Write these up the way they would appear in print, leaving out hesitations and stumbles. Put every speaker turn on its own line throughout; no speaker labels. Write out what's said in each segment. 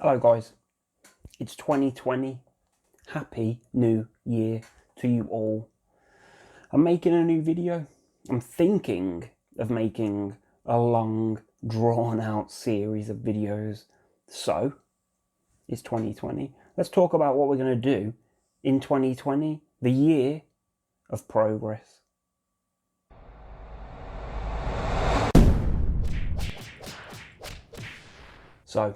Hello guys, it's 2020. Happy New Year to you all. I'm making a new video. I'm thinking of making a long, drawn-out series of videos. So, it's 2020. Let's talk about what we're going to do in 2020, the year of progress. So,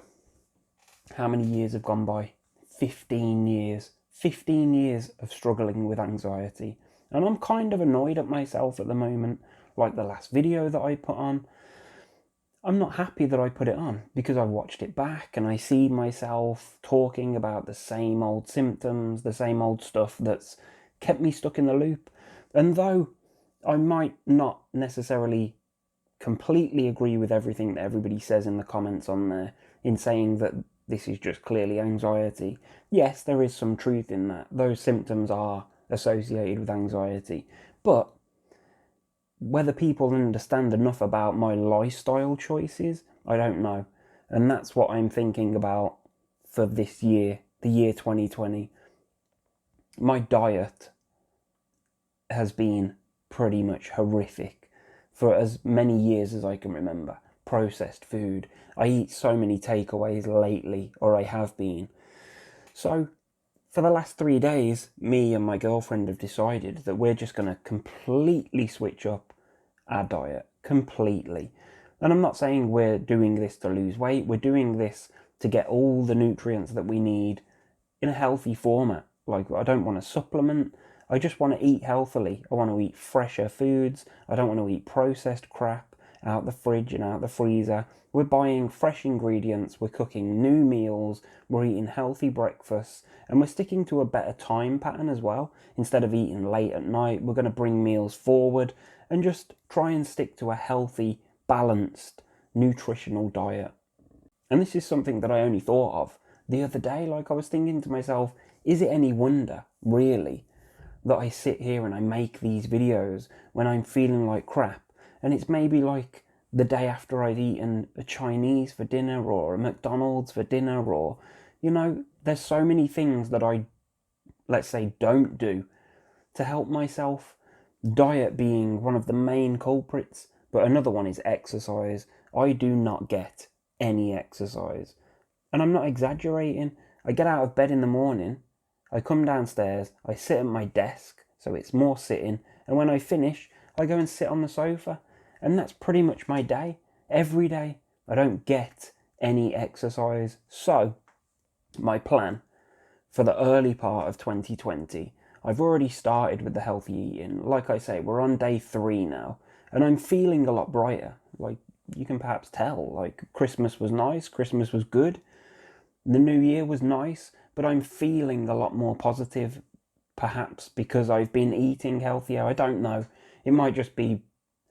how many years have gone by? 15 years. 15 years of struggling with anxiety. And I'm kind of annoyed at myself at the moment. Like the last video that I put on, I'm not happy that I put it on because I watched it back and I see myself talking about the same old symptoms, the same old stuff that's kept me stuck in the loop. And though I might not necessarily completely agree with everything that everybody says in the comments on there in saying that this is just clearly anxiety. Yes, there is some truth in that. Those symptoms are associated with anxiety. But whether people understand enough about my lifestyle choices, I don't know. And that's what I'm thinking about for this year, the year 2020. My diet has been pretty much horrific for as many years as I can remember. Processed food. I eat so many takeaways lately, or I have been. So, for the last 3 days, me and my girlfriend have decided that we're just going to completely switch up our diet. Completely. And I'm not saying we're doing this to lose weight. We're doing this to get all the nutrients that we need in a healthy format. Like, I don't want to supplement. I just want to eat healthily. I want to eat fresher foods. I don't want to eat processed crap out the fridge and out the freezer. We're buying fresh ingredients, we're cooking new meals, we're eating healthy breakfasts, and we're sticking to a better time pattern as well. Instead of eating late at night, we're going to bring meals forward and just try and stick to a healthy, balanced, nutritional diet. And this is something that I only thought of the other day. Like, I was thinking to myself, is it any wonder, really, that I sit here and I make these videos when I'm feeling like crap? And it's maybe like the day after I've eaten a Chinese for dinner or a McDonald's for dinner, or, you know, there's so many things that I, let's say, don't do to help myself. Diet being one of the main culprits, but another one is exercise. I do not get any exercise. And I'm not exaggerating. I get out of bed in the morning, I come downstairs, I sit at my desk, so it's more sitting, and when I finish, I go and sit on the sofa. And that's pretty much my day. Every day, I don't get any exercise. So, my plan for the early part of 2020, I've already started with the healthy eating. Like I say, we're on day 3 now, and I'm feeling a lot brighter. Like, you can perhaps tell, like, Christmas was nice, Christmas was good, the new year was nice, but I'm feeling a lot more positive, perhaps because I've been eating healthier. I don't know. It might just be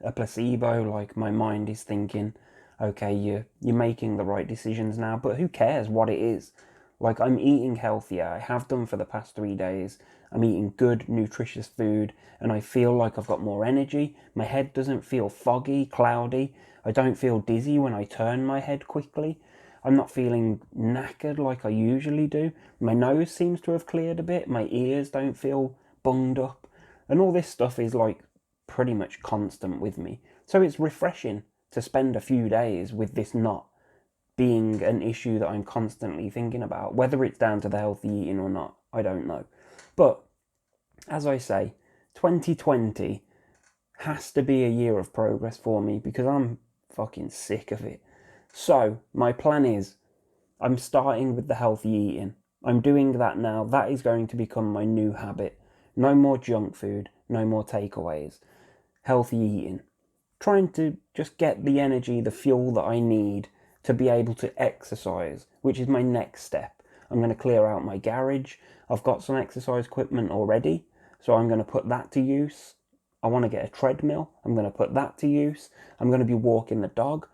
a placebo, like my mind is thinking, okay, you're making the right decisions now, but who cares what it is? Like, I'm eating healthier. I have done for the past 3 days. I'm eating good, nutritious food, and I feel like I've got more energy. My head doesn't feel foggy, cloudy. I don't feel dizzy when I turn my head quickly. I'm not feeling knackered like I usually do. My nose seems to have cleared a bit. My ears don't feel bunged up. And all this stuff is like pretty much constant with me. So it's refreshing to spend a few days with this not being an issue that I'm constantly thinking about. Whether it's down to the healthy eating or not, I don't know. But as I say, 2020 has to be a year of progress for me because I'm fucking sick of it. So my plan is, I'm starting with the healthy eating. I'm doing that now. That is going to become my new habit. No more junk food, no more takeaways. Healthy eating. Trying to just get the energy, the fuel that I need to be able to exercise, which is my next step. I'm going to clear out my garage. I've got some exercise equipment already, so I'm going to put that to use. I want to get a treadmill. I'm going to put that to use. I'm going to be walking the dog,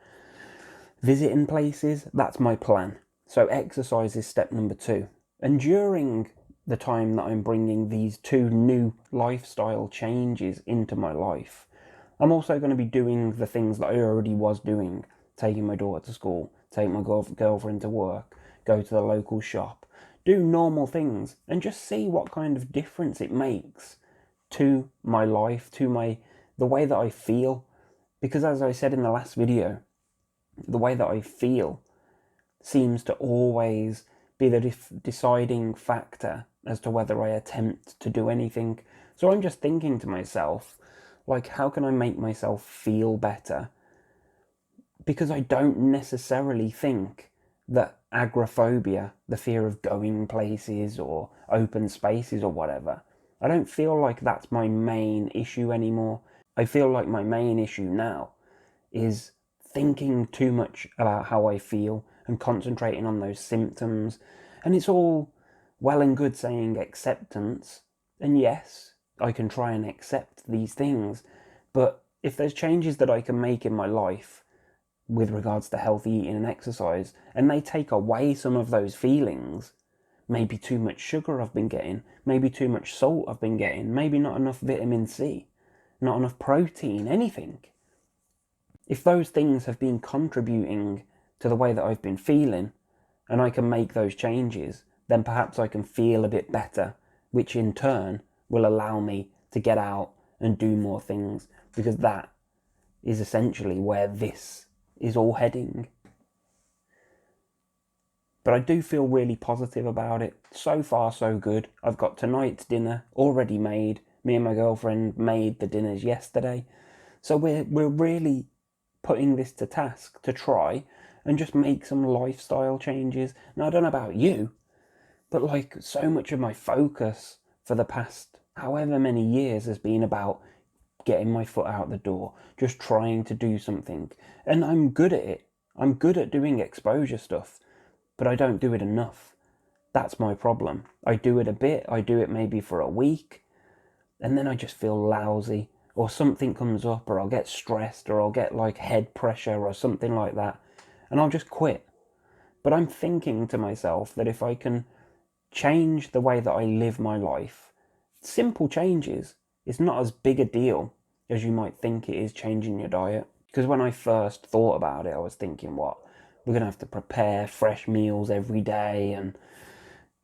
visiting places. That's my plan. So exercise is step number 2. And during the time that I'm bringing these 2 new lifestyle changes into my life, I'm also going to be doing the things that I already was doing. Taking my daughter to school, taking my girlfriend to work, go to the local shop, do normal things, and just see what kind of difference it makes to my life, to the way that I feel. Because as I said in the last video, the way that I feel seems to always be the deciding factor as to whether I attempt to do anything. So I'm just thinking to myself, like, how can I make myself feel better? Because I don't necessarily think that agoraphobia, the fear of going places or open spaces or whatever, I don't feel like that's my main issue anymore. I feel like my main issue now is thinking too much about how I feel and concentrating on those symptoms. And it's all well and good saying acceptance, and yes, I can try and accept these things, but if there's changes that I can make in my life with regards to healthy eating and exercise, and they take away some of those feelings, maybe too much sugar I've been getting, maybe too much salt I've been getting, maybe not enough vitamin C, not enough protein, anything. If those things have been contributing to the way that I've been feeling, and I can make those changes, then perhaps I can feel a bit better, which in turn will allow me to get out and do more things, because that is essentially where this is all heading. But I do feel really positive about it. So far, so good. I've got tonight's dinner already made. Me and my girlfriend made the dinners yesterday. So we're really putting this to task to try and just make some lifestyle changes. Now, I don't know about you, but like, so much of my focus for the past however many years has been about getting my foot out the door, just trying to do something. And I'm good at it. I'm good at doing exposure stuff, but I don't do it enough. That's my problem. I do it a bit, I do it maybe for a week, and then I just feel lousy, or something comes up, or I'll get stressed, or I'll get like head pressure or something like that, and I'll just quit. But I'm thinking to myself that if I can change the way that I live my life, simple changes, it's not as big a deal as you might think it is changing your diet. Because when I first thought about it, I was thinking, what? We're going to have to prepare fresh meals every day, and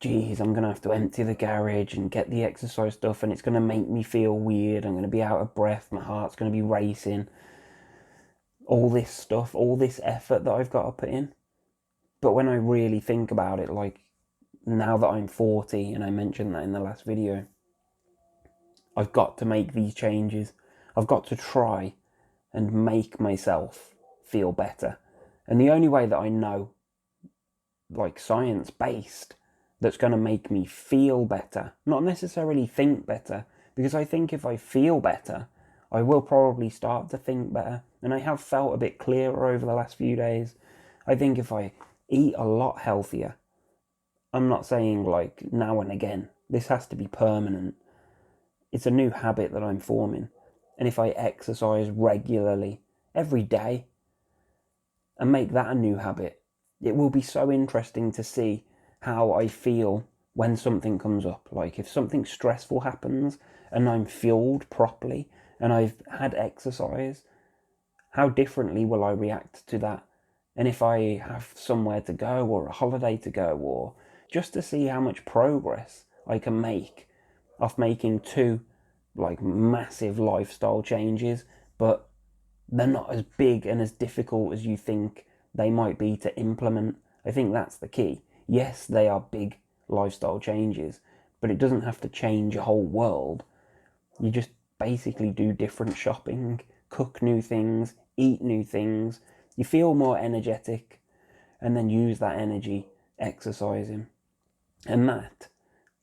geez, I'm going to have to empty the garage and get the exercise stuff, and it's going to make me feel weird. I'm going to be out of breath. My heart's going to be racing. All this stuff, all this effort that I've got to put in. But when I really think about it, like now that I'm 40, and I mentioned that in the last video, I've got to make these changes. I've got to try and make myself feel better. And the only way that I know, like science-based, that's going to make me feel better, not necessarily think better, because I think if I feel better, I will probably start to think better. And I have felt a bit clearer over the last few days. I think if I eat a lot healthier, I'm not saying like now and again, this has to be permanent. It's a new habit that I'm forming. And if I exercise regularly, every day, and make that a new habit, it will be so interesting to see how I feel when something comes up. Like if something stressful happens and I'm fueled properly and I've had exercise, how differently will I react to that? And if I have somewhere to go or a holiday to go, or just to see how much progress I can make off making two like massive lifestyle changes, but they're not as big and as difficult as you think they might be to implement. I think that's the key. Yes, they are big lifestyle changes, but it doesn't have to change your whole world. You just basically do different shopping, cook new things, eat new things. You feel more energetic, and then use that energy exercising. And that,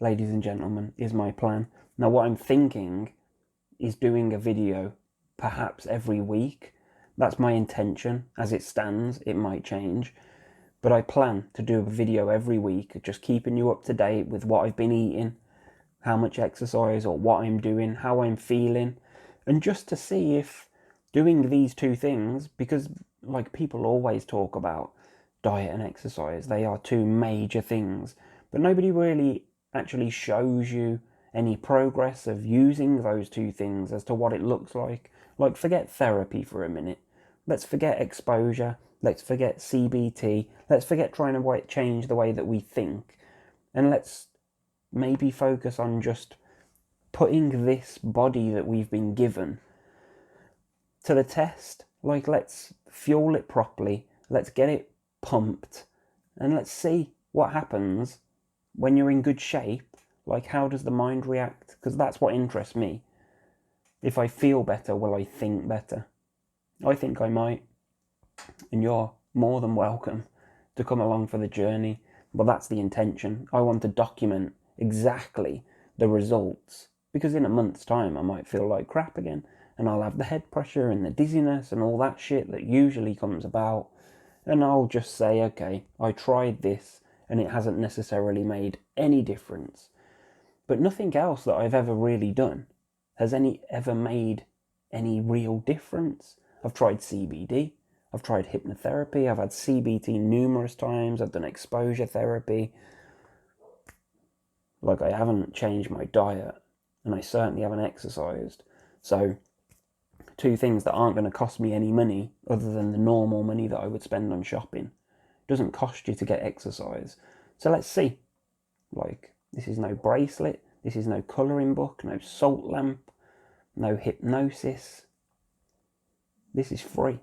ladies and gentlemen, is my plan. Now, what I'm thinking is doing a video perhaps every week. That's my intention. As it stands, it might change. But I plan to do a video every week, just keeping you up to date with what I've been eating, how much exercise or what I'm doing, how I'm feeling, and just to see if doing these two things, because like people always talk about diet and exercise, they are two major things, but nobody really actually shows you any progress of using those two things as to what it looks like. Like, forget therapy for a minute. Let's forget exposure. Let's forget CBT. Let's forget trying to change the way that we think. And let's maybe focus on just putting this body that we've been given to the test. Like, let's fuel it properly. Let's get it pumped. And let's see what happens when you're in good shape. Like, how does the mind react? Because that's what interests me. If I feel better, will I think better? I think I might. And you're more than welcome to come along for the journey. But that's the intention. I want to document exactly the results. Because in a month's time, I might feel like crap again. And I'll have the head pressure and the dizziness and all that shit that usually comes about. And I'll just say, okay, I tried this and it hasn't necessarily made any difference. But nothing else that I've ever really done has ever made any real difference. I've tried CBD, I've tried hypnotherapy, I've had CBT numerous times, I've done exposure therapy. Like, I haven't changed my diet, and I certainly haven't exercised. So, two things that aren't going to cost me any money other than the normal money that I would spend on shopping. It doesn't cost you to get exercise. So let's see. Like, this is no bracelet, this is no colouring book, no salt lamp, no hypnosis. This is free.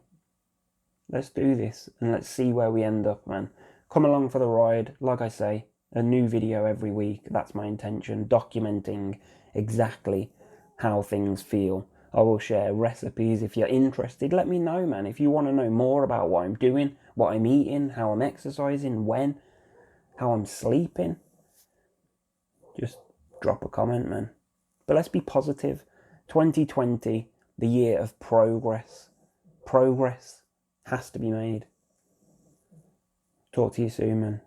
Let's do this and let's see where we end up, man. Come along for the ride. Like I say, a new video every week. That's my intention. Documenting exactly how things feel. I will share recipes. If you're interested, let me know, man. If you want to know more about what I'm doing, what I'm eating, how I'm exercising, when, how I'm sleeping, just drop a comment, man. But let's be positive. 2020, the year of progress. Progress has to be made. Talk to you soon, man.